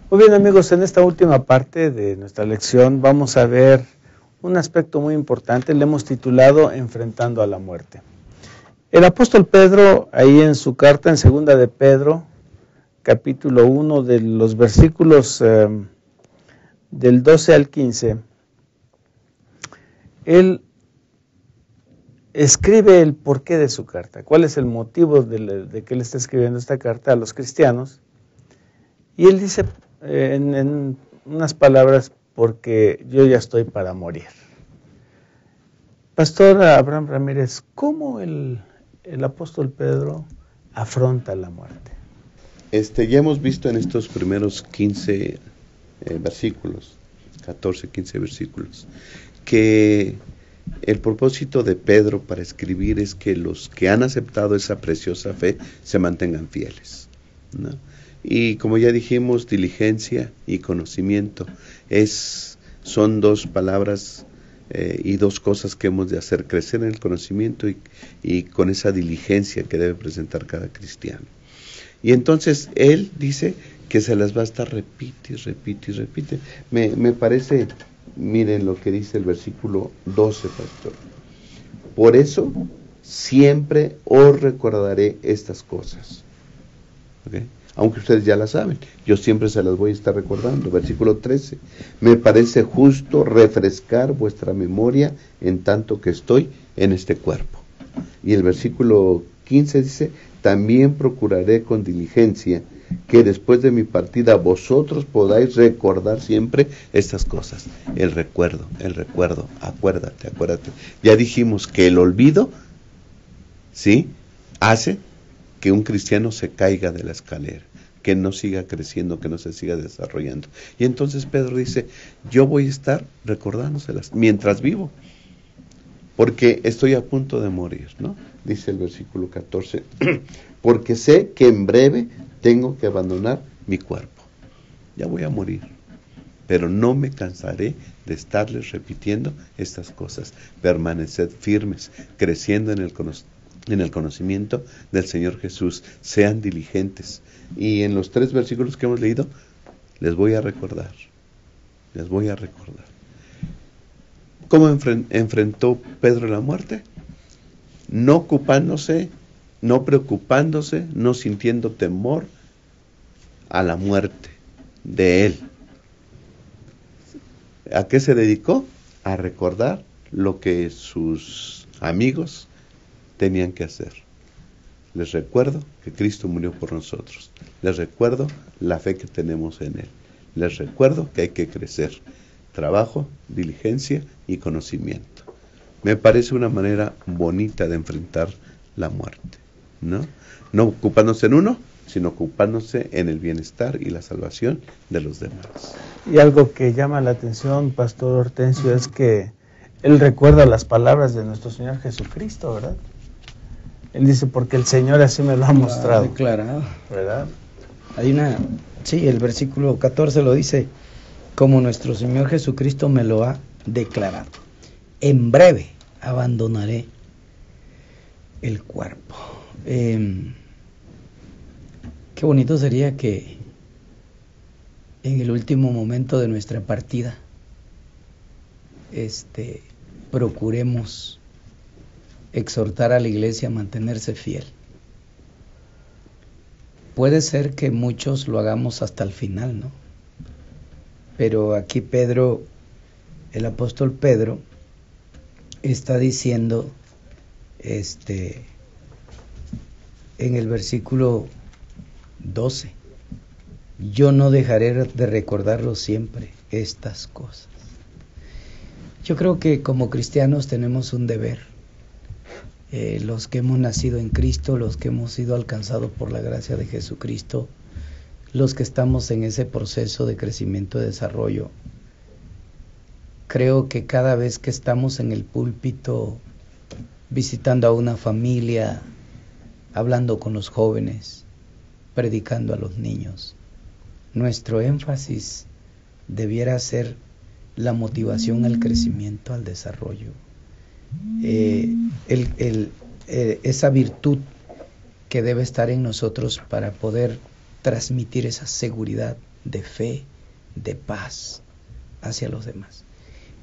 Speaker 1: Muy bien, amigos, en esta última parte de nuestra lección vamos a ver un aspecto muy importante. Le hemos titulado Enfrentando a la muerte. El apóstol Pedro, ahí en su carta en segunda de Pedro, capítulo 1, de los versículos del 12 al 15, él escribe el porqué de su carta, cuál es el motivo de que él está escribiendo esta carta a los cristianos. Y él dice, en unas palabras, porque yo ya estoy para morir. Pastor Abraham Ramírez, ¿cómo el apóstol Pedro afronta la muerte?
Speaker 3: Ya hemos visto en estos primeros 15 versículos, 14, 15 versículos, que el propósito de Pedro para escribir es que los que han aceptado esa preciosa fe se mantengan fieles, ¿no? Y como ya dijimos, diligencia y conocimiento son dos palabras y dos cosas que hemos de hacer: crecer en el conocimiento y con esa diligencia que debe presentar cada cristiano. Y entonces él dice que se las va a estar repite y repite y repite. Me parece, miren lo que dice el versículo 12, pastor. Por eso siempre os recordaré estas cosas. ¿Okay? Aunque ustedes ya las saben, yo siempre se las voy a estar recordando. Versículo 13, me parece justo refrescar vuestra memoria en tanto que estoy en este cuerpo. Y el versículo 15 dice, también procuraré con diligencia que después de mi partida vosotros podáis recordar siempre estas cosas. El recuerdo, acuérdate. Ya dijimos que el olvido, ¿sí?, hace que un cristiano se caiga de la escalera, que no siga creciendo, que no se siga desarrollando. Y entonces Pedro dice, yo voy a estar recordándoselas mientras vivo, porque estoy a punto de morir, ¿no? Dice el versículo 14, porque sé que en breve tengo que abandonar mi cuerpo. Ya voy a morir, pero no me cansaré de estarles repitiendo estas cosas. Permaneced firmes, creciendo en el conocimiento del Señor Jesús. Sean diligentes. Y en los 3 versículos que hemos leído, les voy a recordar. ¿Cómo enfrentó Pedro la muerte? No ocupándose, no preocupándose, no sintiendo temor a la muerte de él. ¿A qué se dedicó? A recordar lo que sus amigos tenían que hacer. Les recuerdo que Cristo murió por nosotros. Les recuerdo la fe que tenemos en Él. Les recuerdo que hay que crecer. Trabajo, diligencia y conocimiento. Me parece una manera bonita de enfrentar la muerte, ¿no? No ocupándose en uno, sino ocupándose en el bienestar y la salvación de los demás.
Speaker 1: Y algo que llama la atención, Pastor Hortensio, es que él recuerda las palabras de nuestro Señor Jesucristo, ¿verdad? Él dice, porque el Señor así me lo ha mostrado.
Speaker 4: Declarado.
Speaker 1: ¿Verdad?
Speaker 4: Sí, el versículo 14 lo dice, como nuestro Señor Jesucristo me lo ha declarado. En breve abandonaré el cuerpo. Qué bonito sería que en el último momento de nuestra partida procuremos exhortar a la iglesia a mantenerse fiel. Puede ser que muchos lo hagamos hasta el final, ¿no? Pero aquí Pedro, el apóstol Pedro, está diciendo en el versículo 12, yo no dejaré de recordarlo siempre, estas cosas. Yo creo que como cristianos tenemos un deber, los que hemos nacido en Cristo, los que hemos sido alcanzados por la gracia de Jesucristo, los que estamos en ese proceso de crecimiento y desarrollo. Creo que cada vez que estamos en el púlpito, visitando a una familia, hablando con los jóvenes, predicando a los niños, nuestro énfasis debiera ser la motivación al crecimiento, al desarrollo. Esa virtud que debe estar en nosotros para poder transmitir esa seguridad de fe, de paz hacia los demás.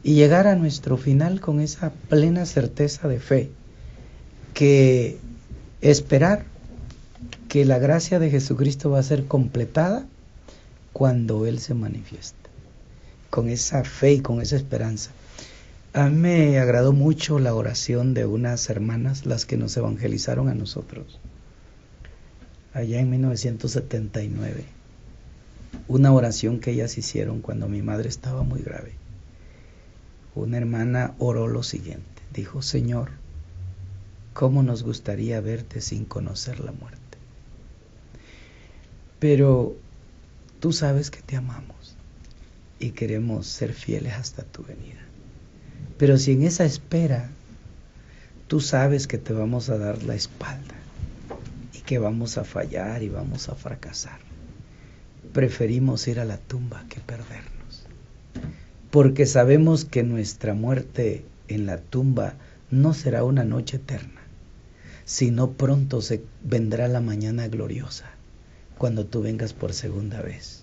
Speaker 4: Y llegar a nuestro final con esa plena certeza de fe, que esperar que la gracia de Jesucristo va a ser completada cuando Él se manifieste. Con esa fe y con esa esperanza. A mí me agradó mucho la oración de unas hermanas, las que nos evangelizaron a nosotros, allá en 1979. una oración que ellas hicieron cuando mi madre estaba muy grave. Una hermana oró lo siguiente, dijo: Señor, ¿cómo nos gustaría verte sin conocer la muerte? Pero tú sabes que te amamos y queremos ser fieles hasta tu venida. Pero si en esa espera tú sabes que te vamos a dar la espalda y que vamos a fallar y vamos a fracasar, preferimos ir a la tumba que perdernos, porque sabemos que nuestra muerte en la tumba no será una noche eterna, sino pronto vendrá la mañana gloriosa, cuando tú vengas por segunda vez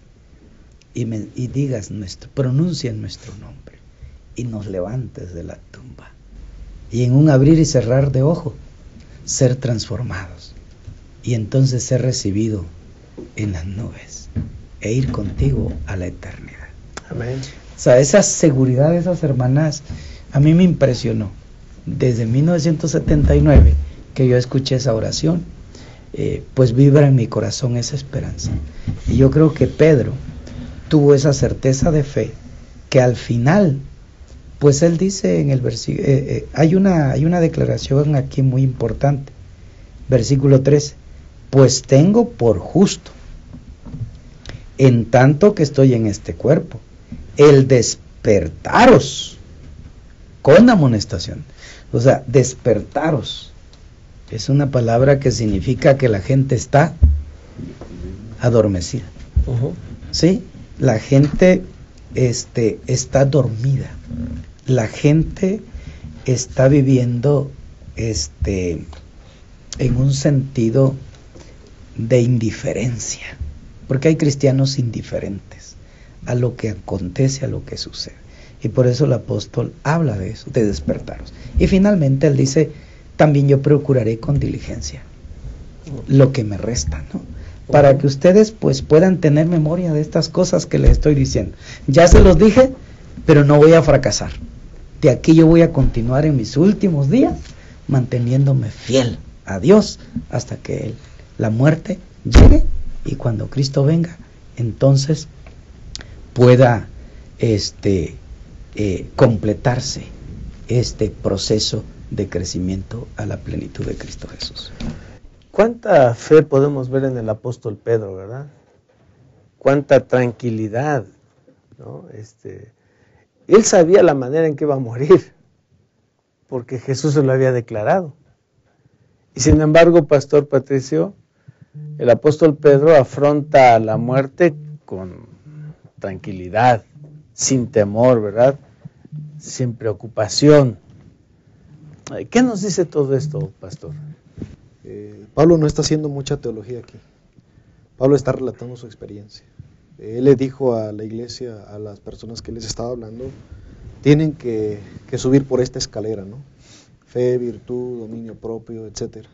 Speaker 4: y digas pronuncien nuestro nombre y nos levantes de la tumba, y en un abrir y cerrar de ojo ser transformados, y entonces ser recibido en las nubes e ir contigo a la eternidad.
Speaker 1: Amén.
Speaker 4: O sea, esa seguridad de esas hermanas a mí me impresionó. Desde 1979 que yo escuché esa oración, pues vibra en mi corazón esa esperanza. Y yo creo que Pedro tuvo esa certeza de fe, que al final, pues él dice en el versículo, hay una declaración aquí muy importante, versículo 13, pues tengo por justo, en tanto que estoy en este cuerpo, el despertaros con amonestación. O sea, despertaros es una palabra que significa que la gente está adormecida. ¿Sí? La gente está dormida. La gente está viviendo en un sentido de indiferencia, porque hay cristianos indiferentes a lo que acontece, a lo que sucede, y por eso el apóstol habla de eso, de despertaros. Y finalmente él dice: también yo procuraré con diligencia lo que me resta, ¿no? Para que ustedes pues puedan tener memoria de estas cosas que les estoy diciendo. Ya se los dije, pero no voy a fracasar. De aquí yo voy a continuar en mis últimos días manteniéndome fiel a Dios hasta que la muerte llegue, y cuando Cristo venga, entonces pueda completarse este proceso de crecimiento a la plenitud de Cristo Jesús.
Speaker 1: Cuánta fe podemos ver en el apóstol Pedro, ¿verdad? Cuánta tranquilidad, ¿no? Él sabía la manera en que iba a morir, porque Jesús se lo había declarado. Y sin embargo, Pastor Patricio, el apóstol Pedro afronta la muerte con tranquilidad, sin temor, ¿verdad? Sin preocupación. ¿Qué nos dice todo esto, Pastor?
Speaker 2: Pablo no está haciendo mucha teología aquí. Pablo está relatando su experiencia. Él le dijo a la iglesia, a las personas que les estaba hablando, tienen que subir por esta escalera, ¿no? Fe, virtud, dominio propio, etc.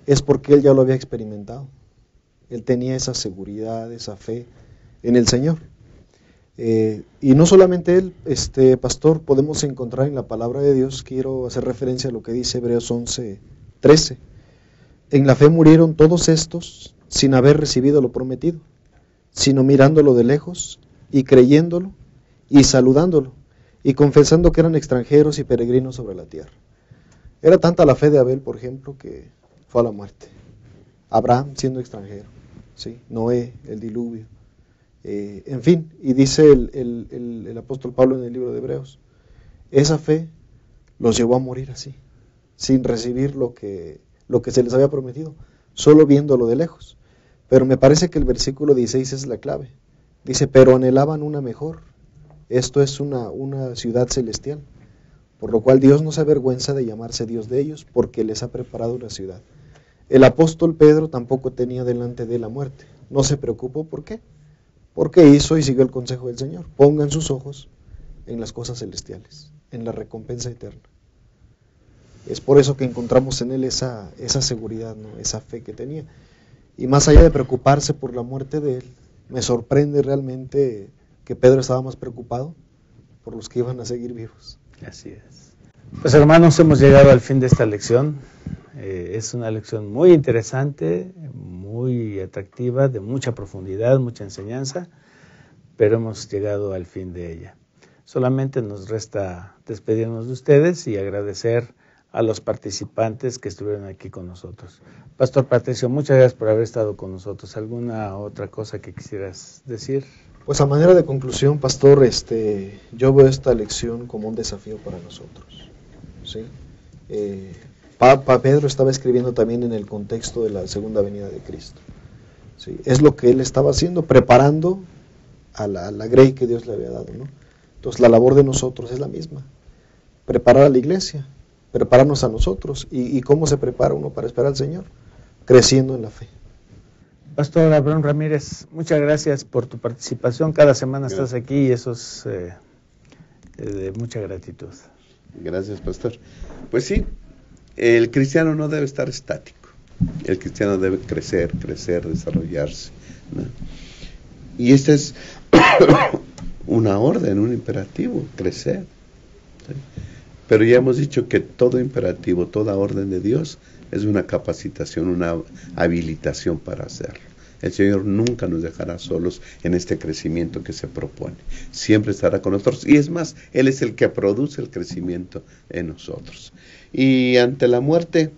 Speaker 2: Es porque él ya lo había experimentado. Él tenía esa seguridad, esa fe en el Señor. Y no solamente él, pastor, podemos encontrar en la palabra de Dios, quiero hacer referencia a lo que dice Hebreos 11:13. En la fe murieron todos estos sin haber recibido lo prometido, sino mirándolo de lejos y creyéndolo y saludándolo y confesando que eran extranjeros y peregrinos sobre la tierra. Era tanta la fe de Abel, por ejemplo, que fue a la muerte. Abraham siendo extranjero, ¿sí? Noé, el diluvio, en fin, y dice el apóstol Pablo en el libro de Hebreos, esa fe los llevó a morir así, sin recibir lo que se les había prometido, solo viéndolo de lejos. Pero me parece que el versículo 16 es la clave. Dice, pero anhelaban una mejor. Esto es una ciudad celestial, por lo cual Dios no se avergüenza de llamarse Dios de ellos, porque les ha preparado una ciudad. El apóstol Pedro tampoco tenía delante de la muerte. No se preocupó, ¿por qué? Porque hizo y siguió el consejo del Señor. Pongan sus ojos en las cosas celestiales, en la recompensa eterna. Es por eso que encontramos en él esa seguridad, ¿no? Esa fe que tenía. Y más allá de preocuparse por la muerte de él, me sorprende realmente que Pedro estaba más preocupado por los que iban a seguir vivos.
Speaker 1: Así es. Pues hermanos, hemos llegado al fin de esta lección. Es una lección muy interesante, muy muy atractiva, de mucha profundidad, mucha enseñanza, pero hemos llegado al fin de ella. Solamente nos resta despedirnos de ustedes y agradecer a los participantes que estuvieron aquí con nosotros. Pastor Patricio, muchas gracias por haber estado con nosotros. ¿Alguna otra cosa que quisieras decir?
Speaker 2: Pues a manera de conclusión, pastor, yo veo esta lección como un desafío para nosotros, ¿sí? Pedro estaba escribiendo también en el contexto de la segunda venida de Cristo, ¿sí? Es lo que él estaba haciendo, preparando a la grey que Dios le había dado, ¿no? Entonces la labor de nosotros es la misma, preparar a la iglesia, prepararnos a nosotros. ¿Y cómo se prepara uno para esperar al Señor? Creciendo en la fe.
Speaker 1: Pastor Abraham Ramírez, muchas gracias por tu participación. Cada semana estás aquí y eso es de mucha gratitud.
Speaker 3: Gracias, pastor. Pues sí, el cristiano no debe estar estático. El cristiano debe crecer, desarrollarse, ¿no? Y esta es una orden, un imperativo, crecer, ¿sí? Pero ya hemos dicho que todo imperativo, toda orden de Dios es una capacitación, una habilitación para hacerlo. El Señor nunca nos dejará solos en este crecimiento que se propone. Siempre estará con nosotros. Y es más, Él es el que produce el crecimiento en nosotros. Y ante la muerte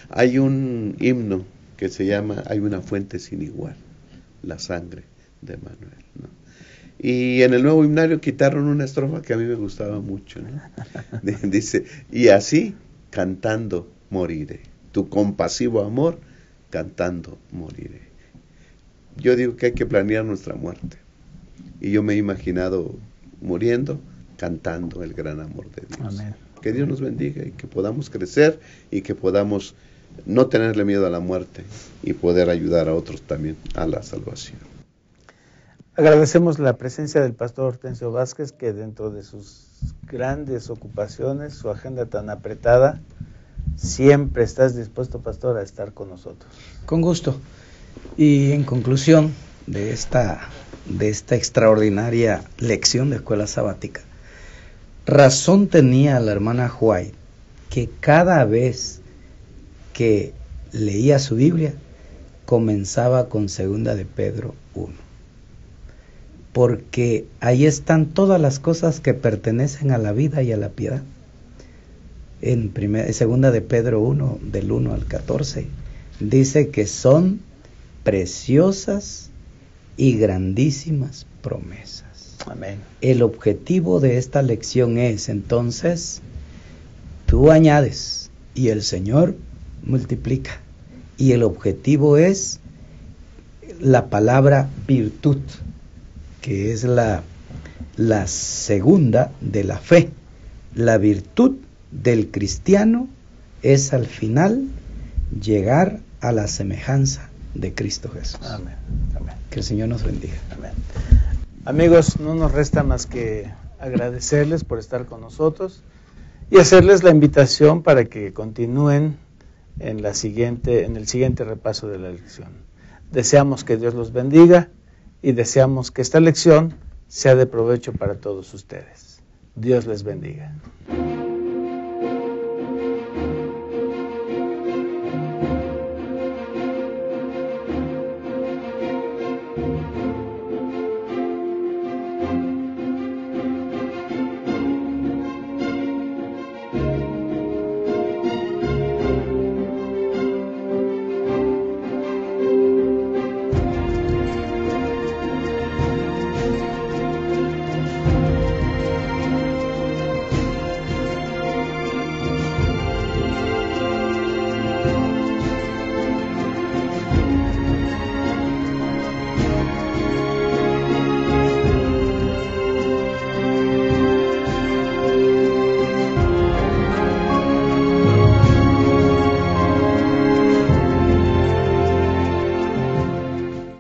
Speaker 3: hay un himno que se llama Hay una fuente sin igual, la sangre de Manuel, ¿no? Y en el nuevo himnario quitaron una estrofa que a mí me gustaba mucho, ¿no? Dice, y así cantando moriré, tu compasivo amor cantando moriré. Yo digo que hay que planear nuestra muerte, y yo me he imaginado muriendo cantando el gran amor de Dios.
Speaker 1: Amén.
Speaker 3: Que Dios nos bendiga y que podamos crecer y que podamos no tenerle miedo a la muerte y poder ayudar a otros también a la salvación.
Speaker 1: Agradecemos la presencia del pastor Hortensio Vázquez, que dentro de sus grandes ocupaciones, su agenda tan apretada, siempre estás dispuesto, pastor, a estar con nosotros.
Speaker 4: Con gusto. Y en conclusión de esta extraordinaria lección de escuela sabática, razón tenía la hermana White que cada vez que leía su Biblia comenzaba con 2 de Pedro 1. Porque ahí están todas las cosas que pertenecen a la vida y a la piedad. En 2 de Pedro 1, del 1 al 14, dice que son preciosas y grandísimas promesas.
Speaker 1: Amén.
Speaker 4: El objetivo de esta lección es, entonces, tú añades y el Señor multiplica. Y el objetivo es la palabra virtud, que es la segunda de la fe. La virtud del cristiano es al final llegar a la semejanza de Cristo Jesús.
Speaker 1: Amén. Amén.
Speaker 4: Que el Señor nos bendiga.
Speaker 1: Amén. Amigos, no nos resta más que agradecerles por estar con nosotros y hacerles la invitación para que continúen en el siguiente repaso de la lección. Deseamos que Dios los bendiga y deseamos que esta lección sea de provecho para todos ustedes. Dios les bendiga.